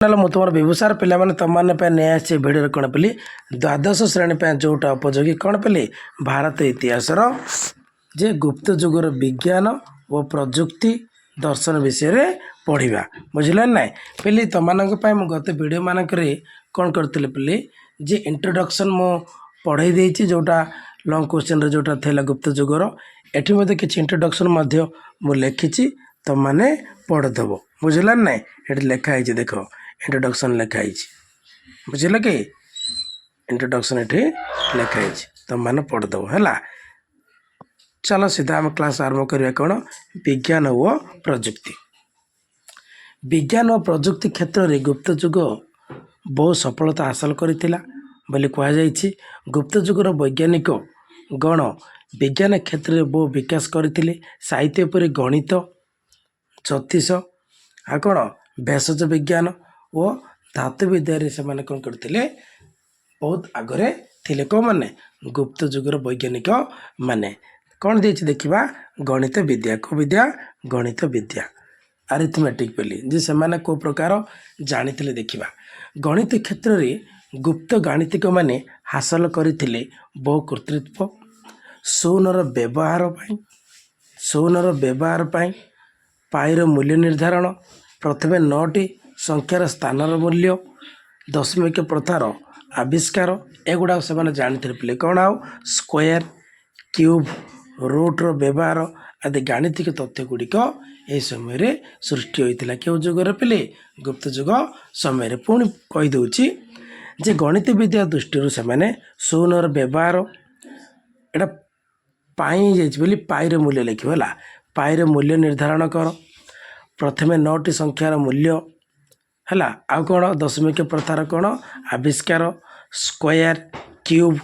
ମୁଁ ତୁମର ବିଭୂଷାର ପିଲାମାନେ ତୁମମାନେ ପାଇଁ ନେଇ ଆସିଛି ଭିଡ଼ିଓରେ କ'ଣ ପିଲି ଦ୍ୱାଦଶ ଶ୍ରେଣୀ ପାଇଁ ଯେଉଁଟା ଉପଯୋଗୀ କ'ଣ ପିଲି ଭାରତ ଇତିହାସର ଯେ ଗୁପ୍ତ ଯୁଗର ବିଜ୍ଞାନ ଓ ପ୍ରଯୁକ୍ତି ଦର୍ଶନ ବିଷୟରେ ପଢ଼ିବା ବୁଝିଲେ ନାହିଁ ପିଲି ତୁମମାନଙ୍କ ପାଇଁ ମୁଁ ଗତ ଭିଡ଼ିଓ ମାନଙ୍କରେ କ'ଣ କରିଥିଲି ପିଲି ଯେ ଇଣ୍ଟ୍ରୋଡକ୍ସନ୍ ମୁଁ ପଢ଼େଇ ଦେଇଛି ଯେଉଁଟା ଲଙ୍ଗ୍ କ୍ୱେଶ୍ଚନ୍ରେ ଯେଉଁଟା ଥିଲା ଗୁପ୍ତ ଯୁଗର ଏଠି ମଧ୍ୟ କିଛି ଇଣ୍ଟ୍ରୋଡକ୍ସନ୍ ମଧ୍ୟ ମୁଁ ଲେଖିଛି ତୁମମାନେ ପଢ଼ିଦେବ ବୁଝିଲେ ନାହିଁ ଏଠି ଲେଖା ହେଇଛି ଦେଖ इंट्रोडक्शन लिखाई बुझल कि इंट्रोडक्शन ये लिखाई तुम मैंने पढ़ीदेव है। चलो सीधा आम क्लास आरंभ करवा कौन विज्ञान और प्रजुक्ति। विज्ञान और प्रजुक्ति क्षेत्र में गुप्त युग बहुत सफलता हासिल करथिला बोली कहुई। गुप्त युगर वैज्ञानिक गण विज्ञान क्षेत्र में बहु विकास करथिले। साहित्य पर गणित ज्योतिष आ कौन भेषज विज्ञान और धातु विद्या से मैंने कौन करते बहुत आगरे थिले कौ मैंने गुप्त युगर वैज्ञानिक माने कौन दे देखा गणित विद्या को विद्या गणित विद्या अरिथमेटिक बोली जे से माने को प्रकार जानी देखा गणित क्षेत्र में गुप्त गणितिक माने हासिल करथिले बहु कर्तृत्व शून्यर व्यवहार पाईर मूल्य निर्धारण प्रथमे 9टी संख्यार स्थानर मूल्य दशमिक प्रथार आविष्कार एगुड़ा से जानी कौन आउ स्क्वायर क्यूब रूट्र व्यवहार आदि गाणितिक तथ्य गुड़िक यह समय सृष्टि होता क्यों जुगर पिले गुप्त युग समय पुणी कहीदे जे गणित विद्या दृष्टि से शून्यर व्यवहार एटा पाई पाईर मूल्य लिखा पाईर मूल्य निर्धारण कर प्रथमे 9टी संख्यार मूल्य है आउ कौन दशमिक प्रथार कौन आविष्कार स्क्वायर क्यूब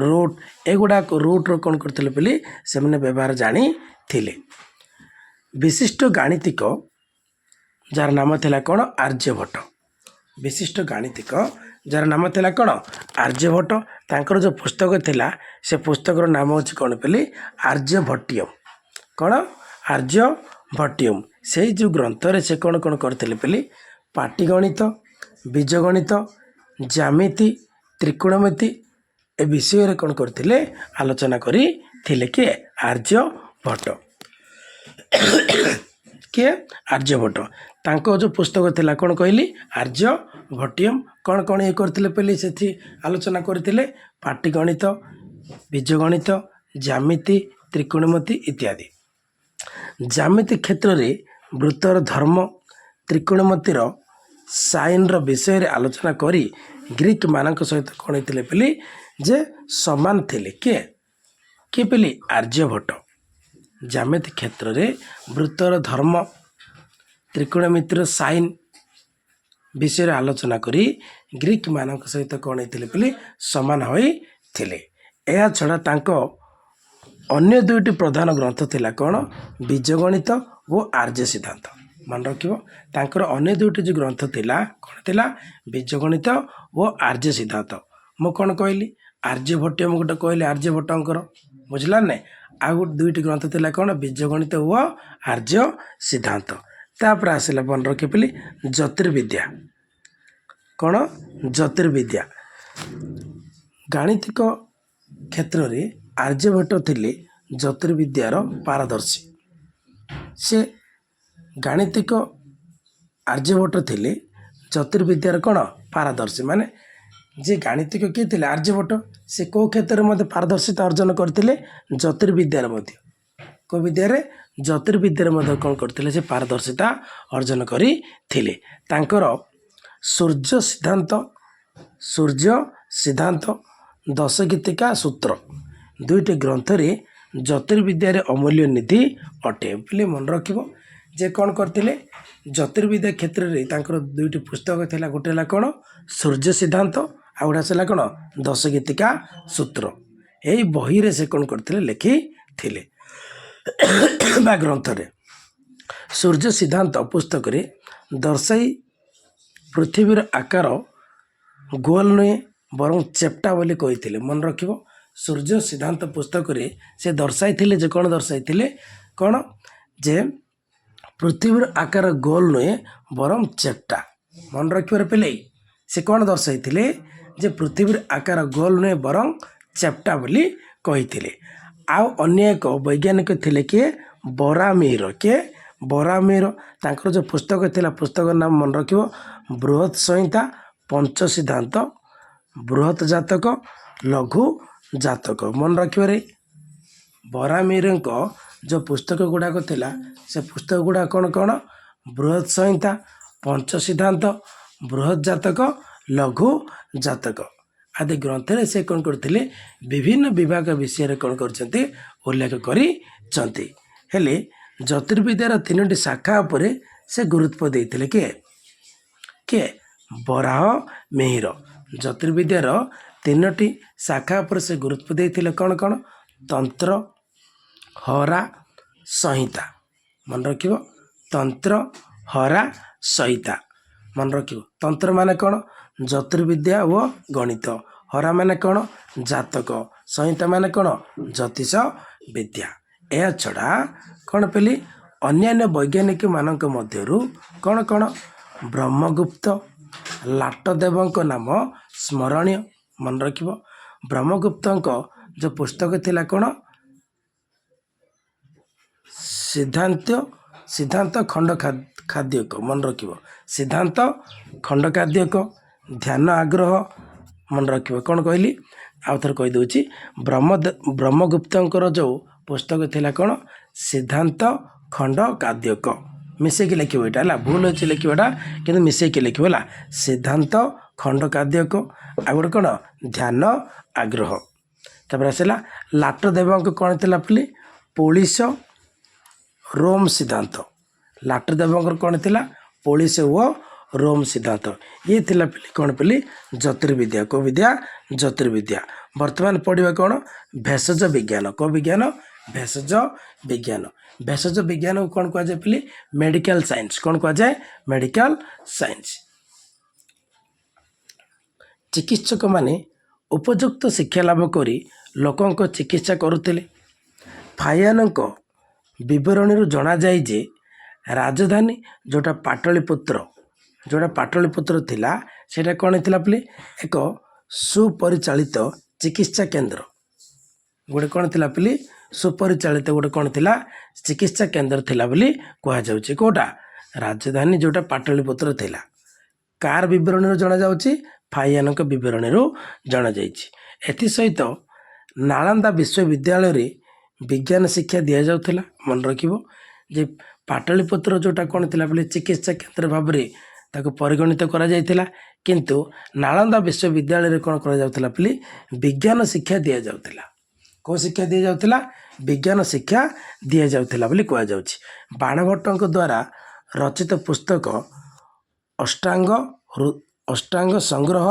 रूट एगुड़ाक रूट्र कौन करते बोली से व्यवहार जानी थिले। विशिष्ट गाणितिक जार नाम थिला कौन आर्यभट्ट विशिष्ट गाणितिक जार नाम थिला कौन आर्यभट्ट तांकर जो पुस्तक थिला से पुस्तकर नाम होची कौन बोली आर्यभट्टियम कौन आर्यभट्टियम से जो ग्रंथ से कौन कौन करते बोली पाटीगणित बीजगणित ज्यामिति त्रिकोणमिति ए विषय कौन करते आलोचना करी थिले किए आर्यभट्ट किए आर्यभट्ट तांको जो पुस्तक थिला कौन कहली आर्यभट्टियम कौन कौन ये करते पहले से आलोचना करते पाटीगणित बीजगणित ज्यामिति त्रिकोणमिति इत्यादि। ज्यामिति क्षेत्र में वृत्तर धर्म त्रिकोणमितिर साइन विषय आलोचना करी ग्रीक मानक सहित कौन होते पहले जे समान थिले किए पहले आर्यभट्ट ज्यामिति क्षेत्र में वृत्तर धर्म त्रिकोणमितिर साइन विषय आलोचना करी ग्रीक मानक सहित कौन होते पहले समान होते। यह छड़ा तांको अन्य दुईटी प्रधान ग्रंथ थिला कौन बीजगणित और आर्य सिद्धांत मन रखिबो तांकर अन्य दुईटी जो ग्रंथ थिला कौन थिला बीजगणित और आर्य सिद्धांत मु कौन कहली आर्यभट्ट मु गोटे कहली आर्यभट्टंकर बुझला ना आउ दुईटी ग्रंथ थिला कौन बीजगणित और आर्य सिद्धांत तापर आसिला मन रखि पेली ज्योतिर्विद्या कौन ज्योतिर्विद्या गाणितिक क्षेत्र में आर्यभट्ट थिले ज्योतिर्विद्यार पारदर्शी से गाणितिक आर्यभट्ट थिले ज्योतिर्विद्यार कौन पारदर्शी माने जे गाणितिक किए थे आर्यभट्ट से कौ क्षेत्र में पारदर्शिता अर्जन करते ज्योतिर्विद्यार को विद्यार ज्योतिर्विद्यार कौन करते से पारदर्शिता अर्जन करी थिले। तांकर सूर्य सिद्धांत दशगीतिका सूत्र दुईटी ग्रंथ रे ज्योतिर्विद्यार अमूल्य निधि अटे बोले मन रखिबो जे कौन करते ज्योतिर्विद्या क्षेत्र में तांकर दुईटी पुस्तक थिला गोटे कौन सूर्य सिद्धांत आ गोटा से कौन दशगीतिका सूत्र यही बही रे से कौन करते लिखी थिले बा ग्रंथ रे सूर्य सिद्धांत पुस्तक रे दर्शाई पृथ्वीर आकार गोल नुहे बरं चेप्टा बोली कही मन रखिबो सूर्य सिद्धांत पुस्तक रे से दर्शाई थिले जे कौन दर्शाई थिले कौन जे पृथ्वीर आकार गोल नुहे बरं चेप्टा मन रखिबार पिले से कौन दर्शाइथिले जे पृथ्वी आकार गोल नुहे बरं चेप्टा बोली कहिथिले। आउ अन्य एक वैज्ञानिक थिले किए बरामीर किए बरामीर तांकर जो पुस्तक थिला पुस्तक नाम मन रखिबो बृहत संहिता पंच सिद्धांत बृहत जातक लघु जातक मन रखिबारे बरामीर जो पुस्तक गुड़ाक थिला से पुस्तक गुड़ा कौन कौन बृहत संहिता पंच सिद्धांत बृहत जातक लघु जातक आदि ग्रंथ से कौन करते विभिन्न विभाग विषय कौन कर उल्लेख करते हेले ज्योतिर्विद्यार 3टी शाखा उपरे से गुरुत्व देते किए किए बराह मिहिर ज्योतिर्विद्यार 3टी शाखा पर से गुरुत्व देते कौन कौन तंत्र हरा संहिता मन रखिबो तंत्र हरा संहिता मन रखिबो तंत्र माने कौन ज्योतिर्विद्या व गणित हरा माने कौन जातक संहिता माने कौन ज्योतिष विद्या यह छड़ा कौन पेली अन्यान्य वैज्ञानिक मानक मध्यरु कौन कौन ब्रह्मगुप्त लाटदेवଙ୍କ नाम स्मरणीय मन रखिबो ब्रह्मगुप्तଙ୍କ जो पुस्तक थिला कौन सिद्धांत खंड खाद्यक मन रखिबो सिद्धांत खंड खाद्यक ध्यान आग्रह मन रखिबो कौन कहली आउ थर कहि दउची ब्रह्मगुप्तଙ୍କର जो पुस्तक थिला कौन सिद्धांत खंड खाद्यक मिसेकी लिखिबो एटा हला भूल अछि लिखिबाटा किंतु मिसेकी लिखिबो हला सिद्धांत खंड खाद्यक आ गोटे कौन ध्यान आग्रह तापर आसला लाटदेवଙ୍କ कौन थिला पली पोलिस रोम सिद्धांत लाटदेवଙ୍କର कौन थिला पोलिस व रोम सिद्धांत ये थिला पली कौन पली ज्योतिर्विद्या को विद्या ज्योतिर्विद्या वर्तमान पढ़िबा कौन भेषज विज्ञान को विज्ञान भेषज विज्ञान को कौन कह जाए पली मेडिकल साइंस कौन कह जाए मेडिकल साइंस चिकित्सक माने उपयुक्त शिक्षा लाभ करी लोकों को चिकित्सा करुथिले फायानଙ୍କ विवरणीରୁ जना जाए जे राजधानी जोटा पाटलिपुत्र थिला सेटा कौन थिला पले एक सुपरिचालित चिकित्सा केंद्र गोटे कौन थिला पले सुपरिचालित गोटे कौन थिला चिकित्सा केंद्र थिला बोली कह जाउची कोटा राजधानी जोटा पाटलिपुत्र थिला कार विवरणीରୁ जना जाउची फायानଙ୍କ विवरणीରୁ जना जाइछि एथि सहित नालंदा विश्वविद्यालय रे विज्ञान शिक्षा दिया जाउथिला मन रखिबो जे पाटलिपुत्र जोटा कौन थिला बोले चिकित्सा केंद्र भाव में ताको परिगणित करा जाइथिला किंतु नालंदा विश्वविद्यालय रे कौन करा जाउथिला बोले विज्ञान शिक्षा दिया जाउथिला को शिक्षा दिया जाउथिला विज्ञान शिक्षा दिया जाउथिला बोली कहा जाउछि बाणभट्टଙ୍କ द्वारा रचित पुस्तक अष्टांग संग्रह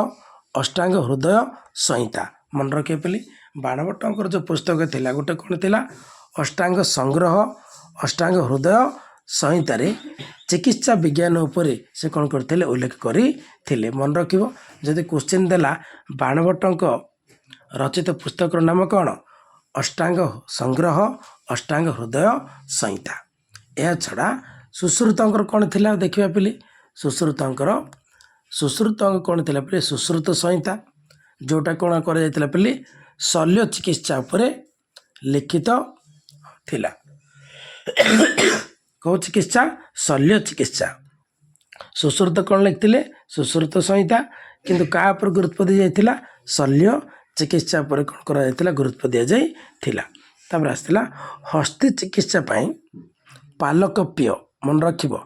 अष्टांग हृदय संहिता मन रखे पेली बाणभट्टଙ୍କର जो पुस्तक थिला गोटे कौन थिला अष्टांग संग्रह अष्टांग हृदय संहिता रे चिकित्सा विज्ञान उपरे से कौन करथिले उल्लेख करी मन रखिबो जदि क्वेश्चन देला बाणभट्टଙ୍କ रचित पुस्तक नाम कौन अष्टांग संग्रह अष्टांग हृदय संहिता यह छड़ा सुश्रुतଙ୍କର कौन थिला देखिबा पेली सुश्रुत कौन थिला पेली सुश्रुत संहिता जोटा कौन कर जाइतिला पेली शल्य चिकित्सा उपरे लिखित थिला कौ चिकित्सा शल्य चिकित्सा सुश्रुत कौन लिखिले सुश्रुत संहिता किंतु का पर गुरुत्व दी जाइतिला शल्य चिकित्सा पर कौन करा जाइतिला गुरुत्व दिया जाइतिला तापर आस्तिला हस्ती चिकित्सा पाई पालकप्य मन रखिबो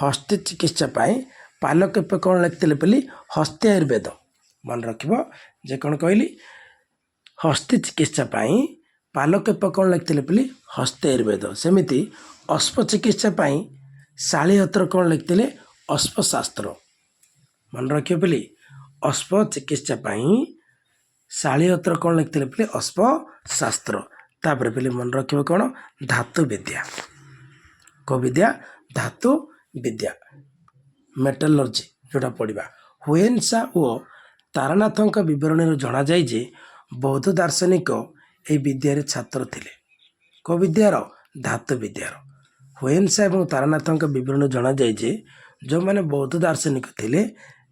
हस्ती चिकित्सा पाई पालकप्य कौन लिखिले पेली हस्ती आयुर्वेद मन रखिबो जे कौन कहली हस्ती चिकित्सा पाई पालकप्य कौन लिखिले पेली हस्ती आयुर्वेद सेमिति अश्व चिकित्सा पाई शालीहत्र कौन लिखिले अश्वशास्त्र मन रखियो पेली अश्व चिकित्सा पाई शालीहत्र कौन लिखिले पेली अश्वशास्त्र तापर पेली मन रखियो कौन धातु विद्या को विद्या धातु विद्या मेटलर्जी जोटा पढ़ा हुएन्सा ओ तारानाथଙ୍କ विवरणीରୁ जना जाए जे बौद्ध दार्शनिक ए विद्यार छात्र थिले को विद्यार धातु विद्यार हुएन्सा और तारानाथଙ୍କ विवरणीରୁ जना जाए जे जो मैंने बौद्ध दार्शनिक थिले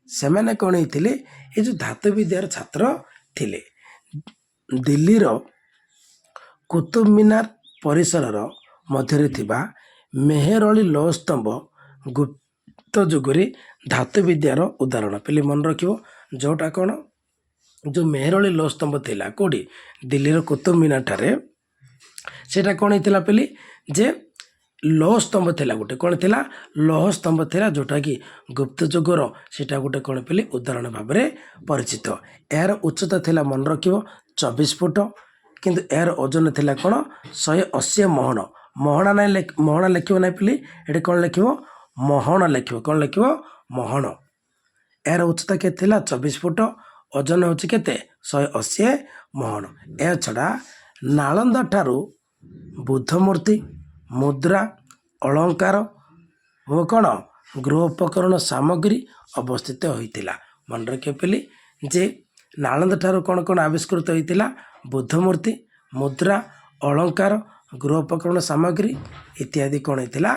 सेमाने कौन होते ये जो धातु विद्यार छात्र थिले। दिल्लीर कुतुब मीनार परिसर मध्य थिबा मेहरअली लौह स्तंभ गुप्त जुगरे धातु विद्यार उदाहरण पे मन रखियो। जोटा कौन जो मेहरअली लौह स्तंभ थिला कोडी दिल्लीर कुतुब मीनार ठारे सेटा कौन होता पे जे लौह स्तंभ थिला गोटे कौन थिला लौह स्तंभ थिला जोटा कि गुप्त जुगर सेटा गोटे कौन पे उदाहरण भाव में परिचित। यार उच्चता थिला मन रखियो 24 फुट किंतु यार ओजन थिला कौन 180 महण। महणा ना महणा लिखियो ना पे ये कौन लिखियो महण लिखियो कौन लिखियो महण। यार उच्चता के 24 फुट ओजन होची केते 180 महण। या छड़ा नालंदा ठारू बुद्ध मूर्ति मुद्रा अलंकार वो कौन गृह उपकरण सामग्री अवस्थित होता। मन रखिए पे जे नालंदा ठारू कौन कौन आविष्कृत होता बुद्ध मूर्ति मुद्रा अलंकार गृह उपकरण सामग्री इत्यादि कौन होता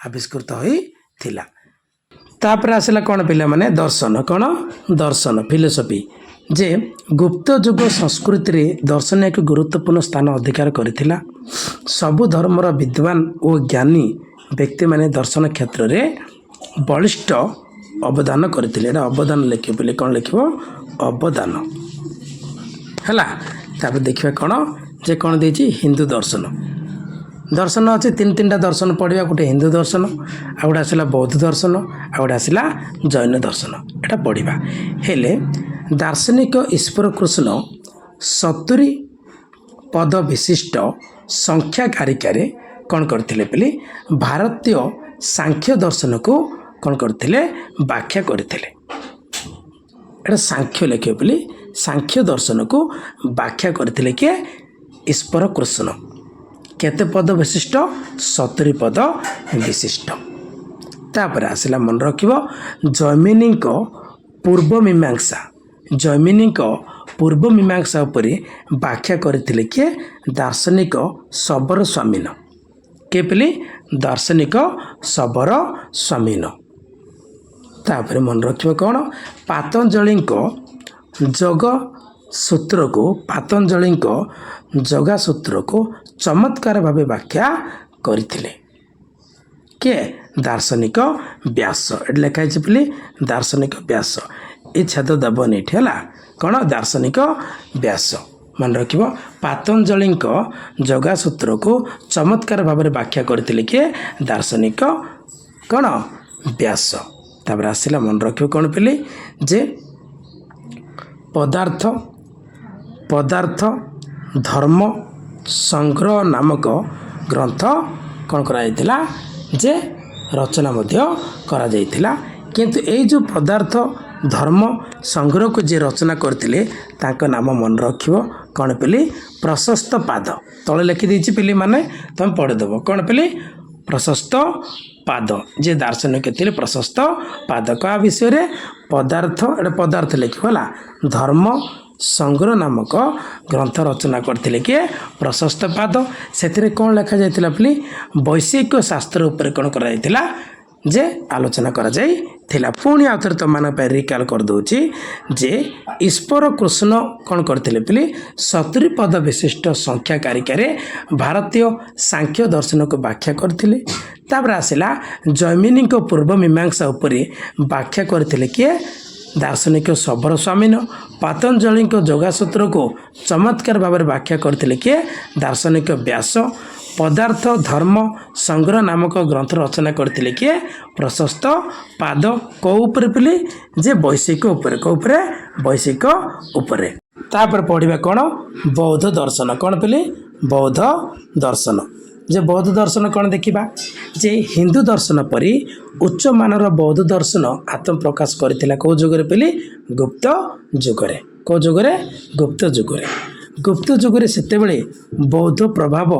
आविष्कृत होता। तापर आसला कौन पिला माने दर्शन कौन दर्शन फिलोसफी जे गुप्त जुग संस्कृति रे दर्शन एक गुरुत्वपूर्ण स्थान अधिकार करथिला। सबु धर्मर विद्वान और ज्ञानी व्यक्ति माने दर्शन क्षेत्र रे बलिष्ठ अवदान करथिले। अवदान लिखियो बोले कौन लिखियो अवदान हला। तापर देखिबा कौन जे कौन देछि हिंदू दर्शन। दर्शन अच्छे तीन टा दर्शन पढ़ा गोटे हिंदू दर्शन आ गोटे आसला बौद्ध दर्शन आ गोटे आसला जैन दर्शन एटा पढ़ा हेले दार्शनिक ईश्वर कृष्ण 70 पद विशिष्ट संख्या कारिकारे कौन करथिले पे भारतीय सांख्य दर्शन को कौन करथिले व्याख्या करथिले। एटा सांख्य लिखे पे सांख्य दर्शन को व्याख्या करथिले के ईश्वर कृष्ण। केते पद विशिष्ट 70 पद विशिष्ट। तापर आसला मन रखिबो जैमिनी पूर्व मीमांसा जैमिनी पूर्व मीमांसा उपरे व्याख्या करथिले के दार्शनिक शबर स्वामीन के पे दार्शनिक शबर स्वामीन। तापर मन रखिबो कौन पातंजलि जग सूत्र को पातंजलि जगा सूत्र को चमत्कार भावे व्याख्या करथिले के दार्शनिक व्यास। लिखा है दार्शनिक व्यास ये छेद देवन ये कौन दार्शनिक व्यास। मन रखिबो पातंजलि जगा सूत्र को चमत्कार भाव में व्याख्या करथिले के दार्शनिक कौन व्यास। तापर आसला मन रखिबो कौन पे जे पदार्थ पदार्थ धर्म संग्रह नामक ग्रंथ कौन करा जे रचना मध्य करा जाइथिला। किंतु ए जो पदार्थ धर्म संग्रह को जे रचना करथिले तांको नाम मन रखिबो कौन पे प्रशस्त पाद तले लिखि देछि पिली माने तुम पढ़े देबो कौन पे प्रशस्त पाद जे दार्शनिक थिले प्रशस्त पाद का विषय रे पदार्थ एटा पदार्थ लिखिबला धर्म संग्रह नामक ग्रंथ रचना करथिले के प्रशस्त पाद। से कौन लिखा जाइथिला पे वैषयिक शास्त्र उपर कौन करा जाइथिला जे आलोचना करा जाइथिला। पुणी आउथरे तुम मान पे रिकॉल कर दोछि जे ईश्वर कृष्ण कौन करथिले पे 70 पद विशिष्ट संख्या कारिकारे भारतीय सांख्य दर्शन को व्याख्या करथिले। तापर आसला जैमिनी पूर्व मीमांसा उपरे व्याख्या करथिले के दार्शनिक शबर स्वामीन। पातंजलि जोगासूत्र को चमत्कार भाव में व्याख्या करथिले के दार्शनिक व्यास। पदार्थ धर्म संग्रह नामक ग्रंथ रचना करथिले के प्रशस्त पाद को ऊपर पिले जे वैषयिक ऊपर को ऊपर वैषयिक ऊपर। तापर पढ़िबा कौन बौद्ध दर्शन कौन पिले बौद्ध दर्शन। जे बौद्ध दर्शन कौन देखिबा जे हिंदू दर्शन परी उच्च मानर बौद्ध दर्शन आत्म प्रकाश करथिला को जुगरे पिले गुप्त जुगरे को जुगरे गुप्त जुगरे। गुप्त जुगरे सेते बेले बौद्ध प्रभाव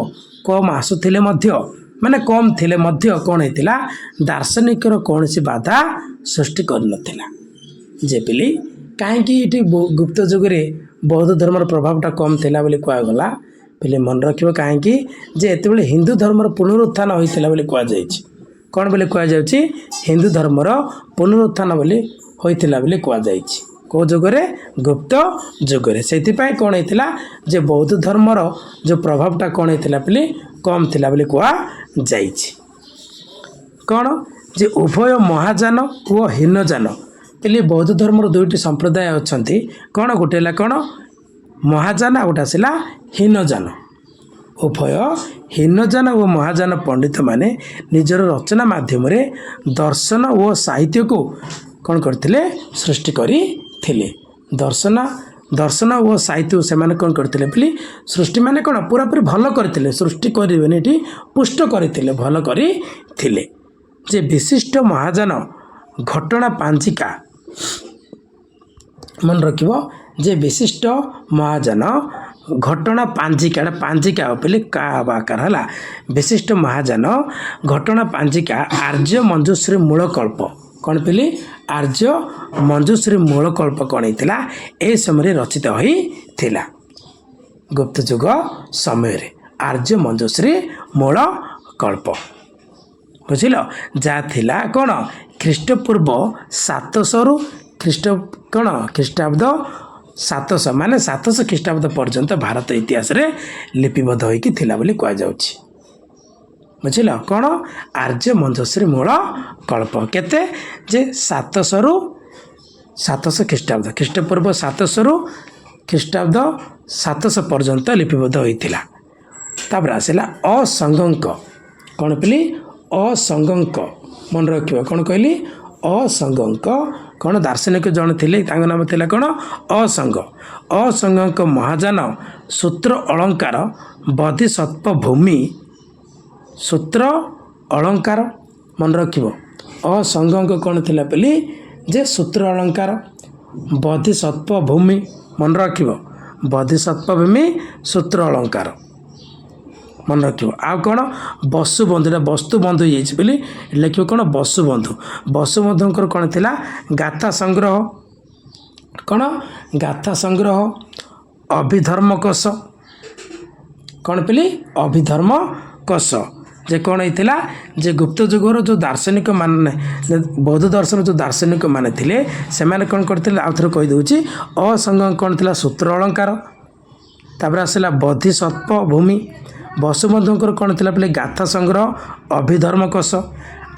कम आसुथिले मध्य माने कम थिले मध्य कौन हेतिला दार्शनिकर कौन सी बाधा सृष्टि कर नथिला। जे पिली काहेकि इटी गुप्त जुगरे बौद्ध धर्मर प्रभावटा कम थिला बोली कुआ गला पे मन रखिबो काहेकि जे एते बेले हिंदू धर्मर पुनरुत्थान होइथिला बोली कुआ जायछि। କ'ଣ ବୋଲି କୁହାଯାଉଛି ହିନ୍ଦୁ ଧର୍ମର ପୁନରୁତ୍ଥାନ ବୋଲି ହୋଇଥିଲା ବୋଲି କୁହାଯାଇଛି। କେଉଁ ଯୁଗରେ? ଗୁପ୍ତ ଯୁଗରେ। ସେଥିପାଇଁ କ'ଣ ହେଇଥିଲା ଯେ ବୌଦ୍ଧ ଧର୍ମର ଯେଉଁ ପ୍ରଭାବଟା କ'ଣ ହେଇଥିଲା ବୋଲି କମ୍ ଥିଲା ବୋଲି କୁହାଯାଇଛି। କ'ଣ ଯେ ଉଭୟ ମହାଯାନ ଓ ହୀନଯାନ ବୋଲି ବୌଦ୍ଧ ଧର୍ମର ଦୁଇଟି ସମ୍ପ୍ରଦାୟ ଅଛନ୍ତି। କ'ଣ ଗୋଟେ ହେଲା କ'ଣ ମହାଯାନ ଆଉ ଗୋଟେ ଆସିଲା ହୀନଯାନ। ଉଭୟ ହୀନଯାନ ଓ ମହାଯାନ ପଣ୍ଡିତମାନେ ନିଜର ରଚନା ମାଧ୍ୟମରେ ଦର୍ଶନ ଓ ସାହିତ୍ୟକୁ କ'ଣ କରିଥିଲେ? ସୃଷ୍ଟି କରିଥିଲେ। ଦର୍ଶନ ଓ ସାହିତ୍ୟ ସେମାନେ କ'ଣ କରିଥିଲେ ବୋଲି ସୃଷ୍ଟି ମାନେ କ'ଣ ପୁରାପୁରି ଭଲ କରିଥିଲେ। ସୃଷ୍ଟି କରିବେନି, ଏଠି ପୁଷ୍ଟ କରିଥିଲେ, ଭଲ କରିଥିଲେ। ଯେ ବିଶିଷ୍ଟ ମହାଯାନ ଘଟଣା ପାଞ୍ଜିକା ମନେ ରଖିବ ଯେ ବିଶିଷ୍ଟ ମହାଯାନ ଘଟଣା ପାଞ୍ଜିକା ପାଞ୍ଜିକା ବୋଲି କାବାର ହେଲା। ବିଶିଷ୍ଟ ମହାଯାନ ଘଟଣା ପାଞ୍ଜିକା ଆର୍ଯ୍ୟ ମଞ୍ଜୁଶ୍ରୀ ମୂଳକଳ୍ପ କ'ଣ ପିଲି ଆର୍ଯ୍ୟ ମଞ୍ଜୁଶ୍ରୀ ମୂଳକଳ୍ପ କ'ଣ ହେଇଥିଲା? ଏହି ସମୟରେ ରଚିତ ହୋଇଥିଲା। ଗୁପ୍ତ ଯୁଗ ସମୟରେ ଆର୍ଯ୍ୟ ମଞ୍ଜୁଶ୍ରୀ ମୂଳକଳ୍ପ ବୁଝିଲ, ଯାହା ଥିଲା କ'ଣ ଖ୍ରୀଷ୍ଟପୂର୍ବ 700ରୁ ଖ୍ରୀଷ୍ଟାବ୍ଦ 700 ମାନେ 700 ଖ୍ରୀଷ୍ଟାବ୍ଦ ପର୍ଯ୍ୟନ୍ତ ଭାରତ ଇତିହାସରେ ଲିପିବଦ୍ଧ ହୋଇକି ଥିଲା ବୋଲି କୁହାଯାଉଛି। ବୁଝିଲ କ'ଣ ଆର୍ଯ୍ୟ ମଞ୍ଜୁଶ୍ରୀ ମୂଳକଳ୍ପ କେତେ? ଯେ 700ରୁ 700 ଖ୍ରୀଷ୍ଟାବ୍ଦ ଖ୍ରୀଷ୍ଟପୂର୍ବ 700ରୁ ଖ୍ରୀଷ୍ଟାବ୍ଦ 700 ପର୍ଯ୍ୟନ୍ତ ଲିପିବଦ୍ଧ ହୋଇଥିଲା। ତାପରେ ଆସିଲା ଅସଙ୍ଗଙ୍କ କ'ଣ ପିଲି ଅସଙ୍ଗଙ୍କ ମନେ ରଖିବ। କ'ଣ କହିଲି? ଅସଙ୍ଗଙ୍କ କ'ଣ ଦାର୍ଶନିକ ଜଣେ ଥିଲେ, ତାଙ୍କ ନାମ ଥିଲା କ'ଣ ଅସଙ୍ଗଙ୍କ ମହାଯାନ ସୂତ୍ର ଅଳଙ୍କାର ବୋଧିସତ୍ତ୍ୱ ଭୂମି ସୂତ୍ର ଅଳଙ୍କାର ମନେ ରଖିବ। ଅସଙ୍ଗଙ୍କ କ'ଣ ଥିଲା ବୋଲି ଯେ ସୂତ୍ର ଅଳଙ୍କାର ବୋଧିସତ୍ତ୍ୱ ଭୂମି ମନେ ରଖିବ। ବୋଧିସତ୍ତ୍ୱ ଭୂମି ସୂତ୍ର ଅଳଙ୍କାର ମନେ ରଖିବ। ଆଉ କ'ଣ ବସୁବନ୍ଧୁ, ଏଇଟା ବସ୍ତୁବନ୍ଧୁ ହେଇଯାଇଛି ବୋଲି ଲେଖିବ। କ'ଣ ବସୁବନ୍ଧୁଙ୍କର କ'ଣ ଥିଲା? ଗାଥା ସଂଗ୍ରହ କ'ଣ ଗାଥା ସଂଗ୍ରହ ଅଭିଧର୍ମ କୋଷ କ'ଣ ପିଲି ଅଭିଧର୍ମ କୋଷ। ଯେ କ'ଣ ହେଇଥିଲା ଯେ ଗୁପ୍ତ ଯୁଗର ଯେଉଁ ଦାର୍ଶନିକ ମାନେ ବୌଦ୍ଧ ଦର୍ଶନ ଯେଉଁ ଦାର୍ଶନିକ ମାନେ ଥିଲେ ସେମାନେ କ'ଣ କରିଥିଲେ? ଆଉ ଥରେ କହିଦେଉଛି। ଅସଙ୍ଗ କ'ଣ ଥିଲା? ସୂତ୍ର ଅଳଙ୍କାର। ତାପରେ ଆସିଲା ବୋଧିସତ୍ତ୍ୱ ଭୂମି। ବସୁବନ୍ଧୁଙ୍କର କ'ଣ ଥିଲା ବୋଲି ଗାଥା ସଂଗ୍ରହ ଅଭିଧର୍ମ କୋଷ।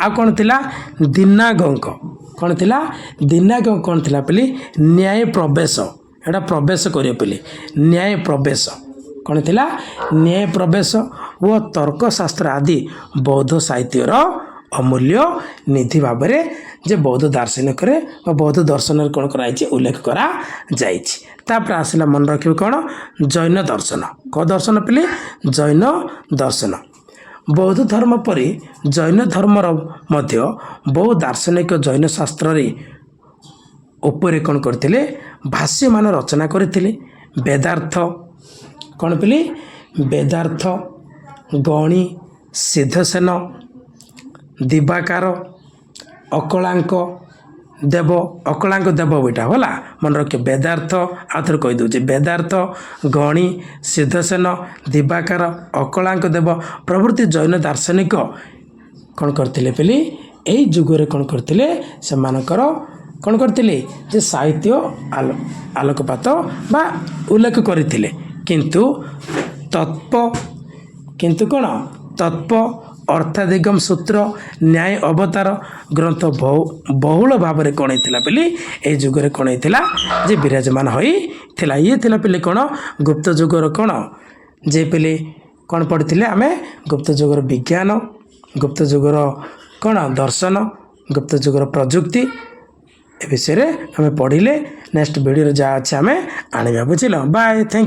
ଆଉ କ'ଣ ଥିଲା? ଦିନାଗଙ୍କ କ'ଣ ଥିଲା? ଦିନାଗ କ'ଣ ଥିଲା ବୋଲି ନ୍ୟାୟ ପ୍ରବେଶ। ଏଇଟା ପ୍ରବେଶ କରିବ ବୋଲି ନ୍ୟାୟ ପ୍ରବେଶ କ'ଣ ଥିଲା? ନ୍ୟାୟ ପ୍ରବେଶ ଓ ତର୍କଶାସ୍ତ୍ର ଆଦି ବୌଦ୍ଧ ସାହିତ୍ୟର ଅମୂଲ୍ୟ ନିଧି ଭାବରେ ଯେ ବୌଦ୍ଧ ଦାର୍ଶନିକରେ ବା ବୌଦ୍ଧ ଦର୍ଶନରେ କ'ଣ କରାଯାଇଛି? ଉଲ୍ଲେଖ କରାଯାଇଛି। ତାପରେ ଆସିଲା ମନେ ରଖିବ କ'ଣ ଜୈନ ଦର୍ଶନ। କେଉଁ ଦର୍ଶନ ପିଲି? ଜୈନ ଦର୍ଶନ। ବୌଦ୍ଧ ଧର୍ମ ପରି ଜୈନ ଧର୍ମର ମଧ୍ୟ ବହୁ ଦାର୍ଶନିକ ଜୈନ ଶାସ୍ତ୍ରରେ ଉପରେ କ'ଣ କରିଥିଲେ? ଭାଷ୍ୟମାନ ରଚନା କରିଥିଲେ। ବେଦାର୍ଥ କ'ଣ ପିଲି? ବେଦାର୍ଥ ଗଣି ସିଦ୍ଧସେନ ଦିବାକାର ଅକଳାଙ୍କ ଦେବ ଏଇଟା ହେଲା ମନେ ରଖିବ। ବେଦାର୍ଥ ଆଉ ଥରେ କହିଦେଉଛି। ବେଦାର୍ଥ ଗଣି ସିଦ୍ଧସେନ ଦିବାକାର ଅକଳାଙ୍କ ଦେବ ପ୍ରଭୃତି ଜୈନ ଦାର୍ଶନିକ କ'ଣ କରିଥିଲେ ପିଲି? ଏହି ଯୁଗରେ କ'ଣ କରିଥିଲେ? ସେମାନଙ୍କର କ'ଣ କରିଥିଲେ? ଯେ ସାହିତ୍ୟ ଆଲୋକପାତ ବା ଉଲ୍ଲେଖ କରିଥିଲେ। କିନ୍ତୁ କ'ଣ ତତ୍ପ ଅର୍ଥାଦିଗମ ସୂତ୍ର ନ୍ୟାୟ ଅବତାର ଗ୍ରନ୍ଥ ବହୁଳ ଭାବରେ କ'ଣ ହେଇଥିଲା ବୋଲି ଏହି ଯୁଗରେ କ'ଣ ହେଇଥିଲା? ଯେ ବିରାଜମାନ ହୋଇଥିଲା। ଇଏ ଥିଲା ପିଲେ କ'ଣ ଗୁପ୍ତ ଯୁଗର କ'ଣ ଯେ ପିଲେ କ'ଣ ପଢ଼ିଥିଲେ ଆମେ? ଗୁପ୍ତ ଯୁଗର ବିଜ୍ଞାନ, ଗୁପ୍ତ ଯୁଗର କ'ଣ ଦର୍ଶନ, ଗୁପ୍ତ ଯୁଗର ପ୍ରଯୁକ୍ତି ଏ ବିଷୟରେ ଆମେ ପଢ଼ିଲେ। ନେକ୍ସଟ ଭିଡ଼ିଓରେ ଯାହା ଅଛି ଆମେ ଆଣିବା। ବୁଝିଲ? Bye, thank